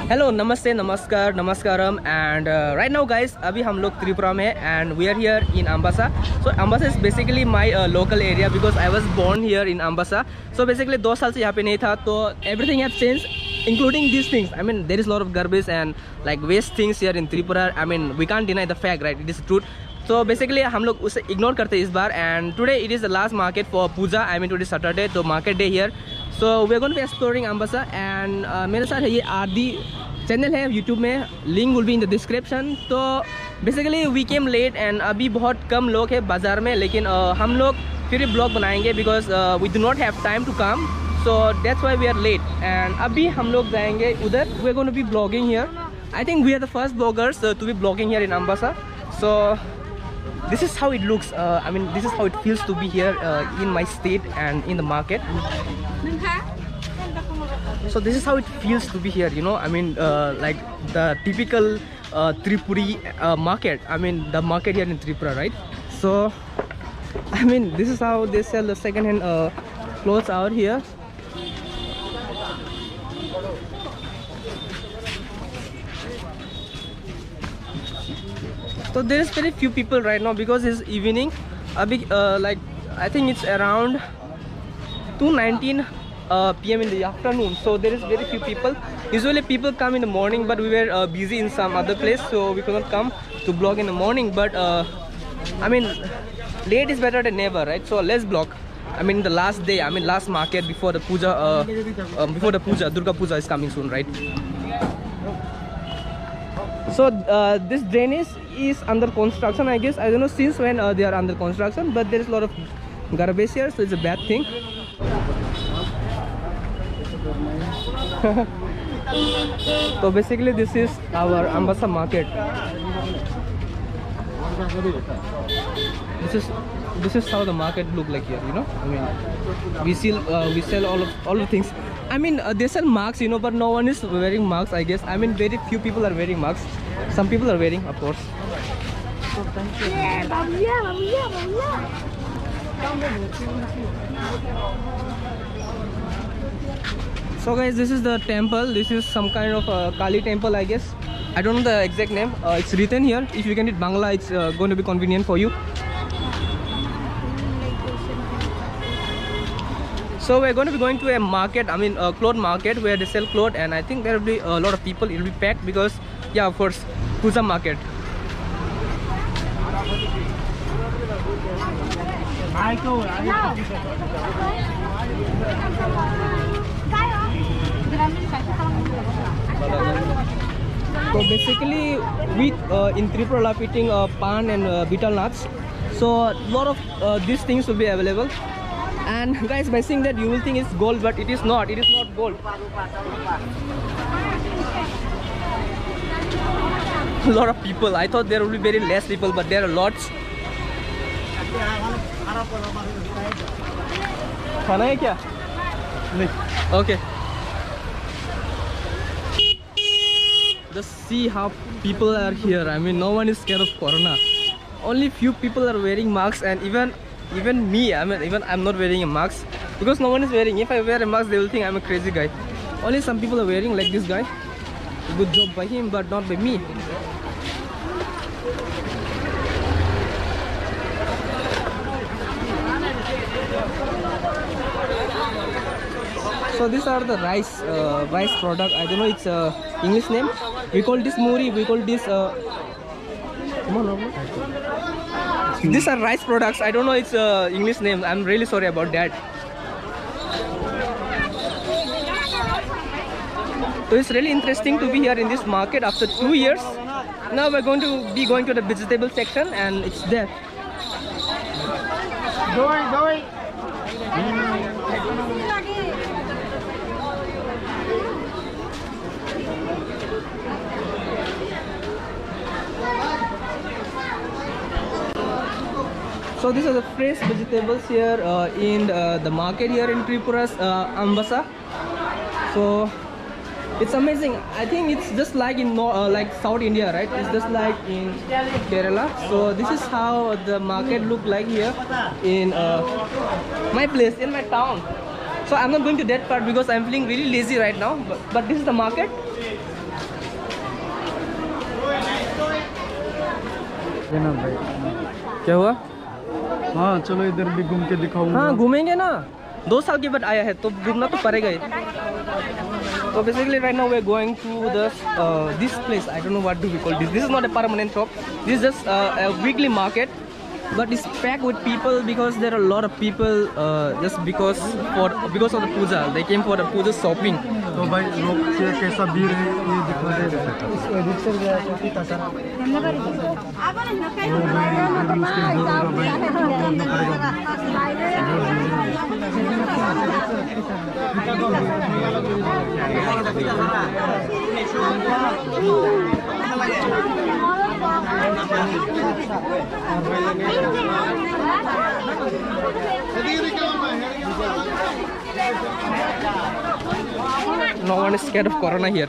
Hello नमस्ते नमस्कार नमस्कारम एंड राइट नाउ गाइस अभी हम लोग त्रिपुरा में and we are here in Ambassa. So Ambassa is basically my local area because I was born here in Ambassa. So basically 2 साल से यहाँ पे नहीं था तो everything have change including these things. I mean there is a lot of garbage and like waste things here in Tripura. I mean we can't deny the fact, right? It is truth. So basically हम लोग उसे ignore करते हैं इस बार. And today it is the last market for Puja. I mean today Saturday तो market day here. So we are going to be exploring Ambassa and मेरे साथ है ये आरडी चैनल है यूट्यूब में. Link will be in the description. तो basically we came late and अभी बहुत कम लोग हैं बाज़ार में लेकिन हम लोग फिर भी ब्लॉग बनाएंगे because we do not have time to come. So that's why we are late and अभी हम लोग जाएंगे उधर. We are going to be vlogging here. I think we are the first bloggers to be vlogging here in Ambassa. So this is how it looks. I mean this is how it feels to be here in my state and in the market. So this is how it feels to be here, you know. I mean like the typical Tripuri market. I mean the market here in Tripura, right? So I mean this is how they sell the second-hand clothes out here. So there is very few people right now because it's evening. Abhi like I think it's around 2:19 PM in the afternoon. So there is very few people. Usually people come in the morning, but we were busy in some other place, so we could not come to vlog in the morning. But I mean late is better than never, right? So let's vlog. I mean the last day. I mean last market before the puja. Before the puja, Durga Puja is coming soon, right? So this drainage is under construction, I guess. I don't know since when they are under construction, but there is a lot of garbage here, so it's a bad thing. So basically this is our Ambassa market. This is how the market look like here, you know. I mean we sell all the things. I mean they sell masks, you know, but no one is wearing masks, I guess. I mean very few people are wearing masks. Some people are wearing, of course. So guys, this is the temple. This is some kind of Kali temple, I guess. I don't know the exact name. It's written here. If you can read Bangla, it's going to be convenient for you. So we're going to be going to a market, I mean a cloth market where they sell clothes, and I think there will be a lot of people. It will be packed because, yeah, of course, Puja market. So basically, we in Tripura love eating pan and betel nuts. So a lot of these things will be available. And guys, by seeing that you will think it's gold, but it is not. It is not gold. A lot of people. I thought there will be very less people, but there are lots. खाना है क्या? नहीं. Okay. Just see how people are here. I mean, no one is scared of corona. Only few people are wearing masks, and even me, I mean, even I'm not wearing a mask because no one is wearing. If I wear a mask, they will think I'm a crazy guy. Only some people are wearing, like this guy. Good job by him, but not by me. So these are the rice product. I don't know its English name. We call this muri. We call this. These are rice products. I don't know its English name. I'm really sorry about that. So it's really interesting to be here in this market after 2 years. Now we're going to be going to the vegetable section, and it's there. So these are the fresh vegetables here in the market here in Tripura's Ambassa. So It's amazing. I think it's just like in like South India, right? It's just like in Kerala. So this is how the market look like here in my place, in my town. So I'm not going to that part because I'm feeling really lazy right now. But this is the market. क्या हुआ? हाँ चलो इधर भी घूम के दिखाऊंगा। हाँ घूमेंगे ना, 2 साल के बाद आया है तो घूमना तो पड़ेगा ही। So basically right now we're going to the this place. I don't know what do we call this. This is not a permanent shop. This is just a weekly market, but it's packed with people because there are a lot of people just because of the puja. They came for the puja shopping. तो भाई लोग के कैसा भीड़ है ये दिखा दे रहे No one is scared of corona here.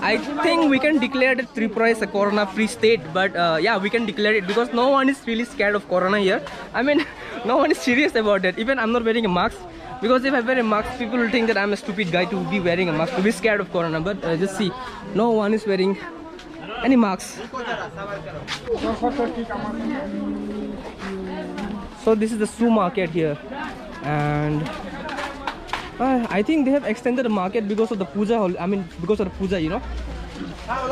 I think we can declare that Tripura is a corona-free state, but yeah, we can declare it because no one is really scared of corona here. I mean, no one is serious about it. Even I'm not wearing a mask because if I wear a mask, people will think that I'm a stupid guy to be wearing a mask, to be scared of corona. But just see, no one is wearing any masks. So this is the shoe market here, and I think they have extended the market because of the puja. I mean, because of the puja, you know.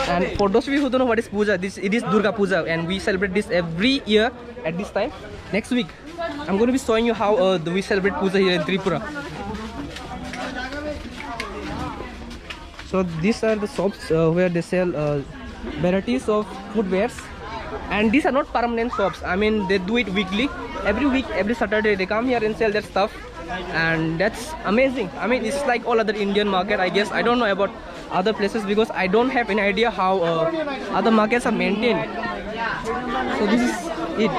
And for those of you who don't know what is puja, it is Durga Puja, and we celebrate this every year at this time. Next week, I'm going to be showing you how we celebrate puja here in Tripura. So these are the shops where they sell varieties of footwears, and these are not permanent shops. I mean, they do it weekly. Every week, every Saturday, they come here and sell their stuff. And that's amazing. I mean, it's like all other Indian market, I guess. I don't know about other places because I don't have any idea how other markets are maintained. So this is it.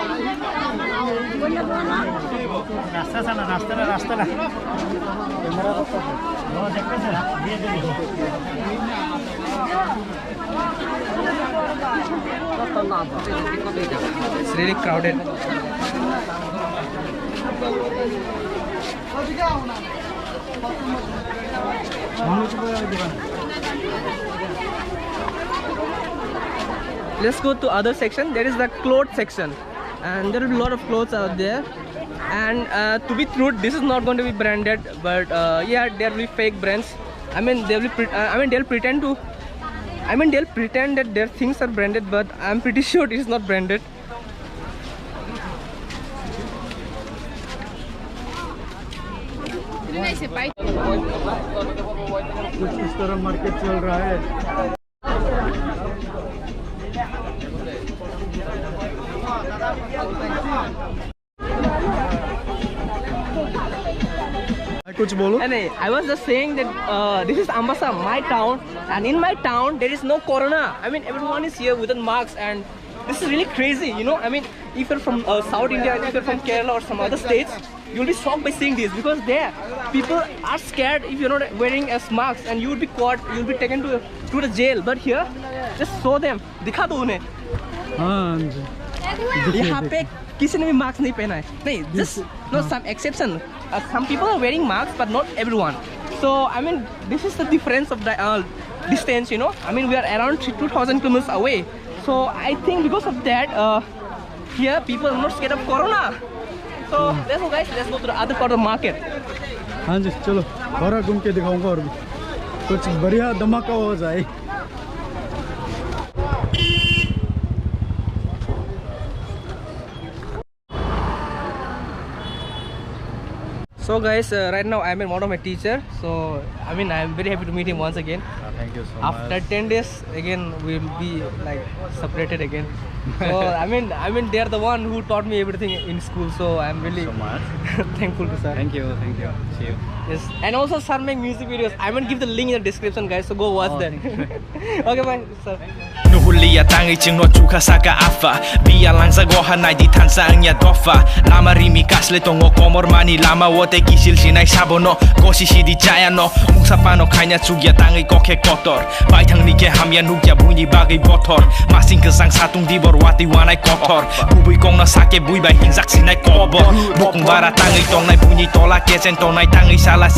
It's really crowded. Let's go to other section. There is the clothes section, and there are a lot of clothes out there. And to be true, this is not going to be branded, but yeah, there will be fake brands. I mean, they'll pretend that their things are branded, but I'm pretty sure it is not branded. कुछ इस तरह market चल रहा है। कुछ बोलो। I was just saying that this is Ambassa, my town, and in my town there is no corona. I mean, everyone is here without masks, and this is really crazy, you know. I mean, if you're from South India, if you're from Kerala or some other states, you'll be shocked by seeing this because there people are scared if you're not wearing a mask, and you will be caught, you'll be taken to the jail. But here, just show them, दिखा दो उन्हें। हाँ यहाँ पे किसी ने भी mask नहीं पहना है। नहीं, just no, some exception. Some people are wearing masks, but not everyone. So I mean, this is the difference of the distance, you know. I mean, we are around 2,000 kilometers away. So I think because of that, here people are not scared of corona. So let's go, guys. Let's go to the other part of the market. हाँ जी चलो और घूम के दिखाऊंगा और भी कुछ बढ़िया धमाका हो जाए। So guys, right now I'm in one of my teacher. So I mean, I'm very happy to meet him once again. Thank you so much. After 10 days, again we'll be like separated again. So I mean, they're the one who taught me everything in school. So I'm really so much thankful to sir. Thank you. See you. Yes, and also sir make music videos. I will give the link in the description, guys. So go watch them. Okay, bye, sir. kuliah tangi cingno cuka saka afa Bia langsa goha nai di tansa angya dofa Lama rimi kasle tongo komor mani lama wote kisil sinai sabono Kosi si di jaya no Mungsa pano kanya cugia tangi koke kotor Baitang nike hamya nugya bunyi bagai botor Masing kesang satung dibor wati wanai kotor Bubui kong na sake bui bai hinzak sinai kobor Bokong bara tangi tong nai bunyi tolak kesen tong nai tangi salah